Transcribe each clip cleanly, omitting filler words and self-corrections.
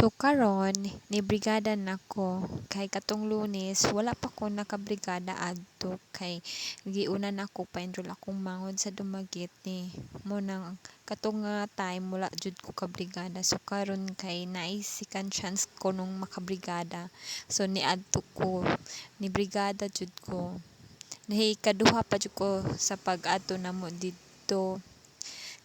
So karon ni brigada nako kay katong Lunes wala pa ko nakabrigada adto kay giuna nako pa-enroll akong manghod sa Dumaguete ni mo nang katong nga time wala jud ko kabrigada. So karon kay naay second chance ko nung makabrigada. So niadto ko ni brigada jud ko. Nahikaduha pa jud ko sa pag-adto namo didto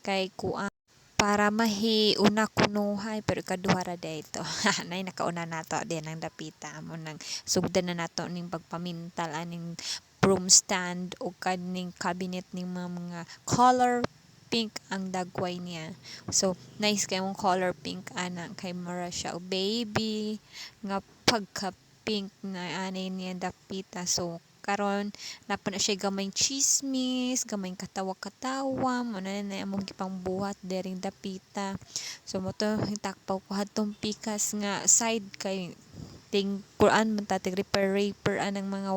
kay kuan para mahiuna kunuhay pero ikaduha ra dayto. Nay nakauna nato din ang dapita mo nang sugdan na nato ning pagpamintal aning broom stand o kaning cabinet ning mga color pink ang dagway niya. So nice kay mong color pink ana kay mura siya o baby nga pagka pink na ani niya dapita. So karon napo na siya gamay chismis, gamay katawa-katawa, mo na among gipangbuhat dering dapita. So mo to takpaw ko hatong pikas nga side kay ting Quran man ta repair anang mga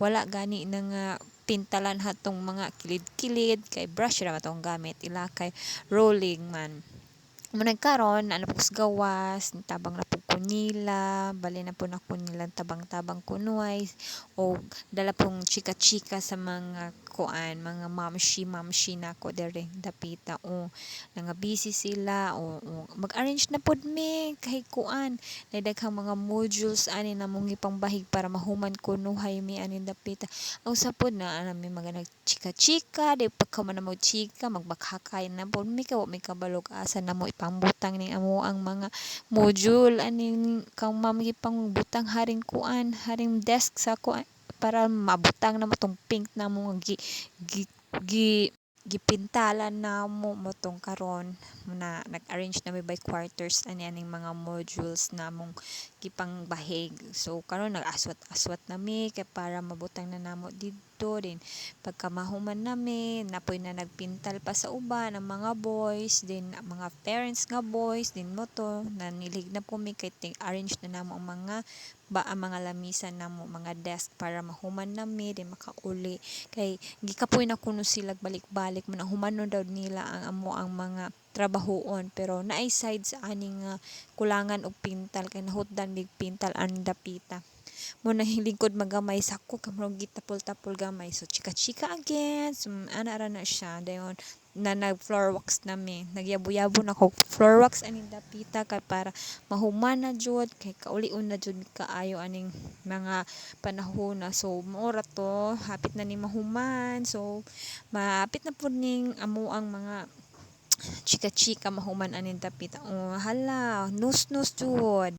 wala gani na nga pintalan hatong mga kilid-kilid kay brush ra matong gamit ila kay rolling man. Mo nagkaron ano pug gawas tabang na pug kunila bali na po na kunila tabang-tabang kunoy o dala pong chika-chika sa mga kuan mga mamshi nako dere dapita o nga busy sila o mag-arrange na pod me kay kuan na daghang mga modules ani na mong ipangbahig para mahuman kunuhay mi ani dapita ang sapod na ana mi mga nagchika-chika di pagka man na mo chika magbakakay na pod mi ka wa mi kabalog asa na mo ipambutang ning amo ang mga module aning kang mami pang butang haring kuan haring desk sa kuan para mabutang na mo tong pink na mo gi, gi gipintalan na mo motong karon na nag-arrange na mi by quarters ani aning mga modules na mong gipang bahig. So karon nag-aswat-aswat na mi kay para mabutang na namo didto din pagka mahuman nami napoy na nagpintal pa sa uban ang mga boys din mga parents nga boys din mo to nanilig na po mi kay arrange na namo ang mga lamisan namo mga desk para mahuman nami din makauli kay gikapoy na kuno sila balik-balik man ang humano daw nila ang amo ang mga trabahoon pero naay side sa aning kulangan og pintal kay nahutdan big pintal ang dapita mo na hilingkod magamay sako kamurag gitapol-tapol gamay so chika-chika again so, ana ra na siya dayon na nag floor wax nami nagyabo-yabo na ko floor wax aning dapita kay para mahuman na jud kay kaulion na jud kaayo aning mga panahon na so moora to hapit na ni mahuman so maapit na pud ning amo ang mga chika-chika mahuman aning dapita oh hala nus-nus jud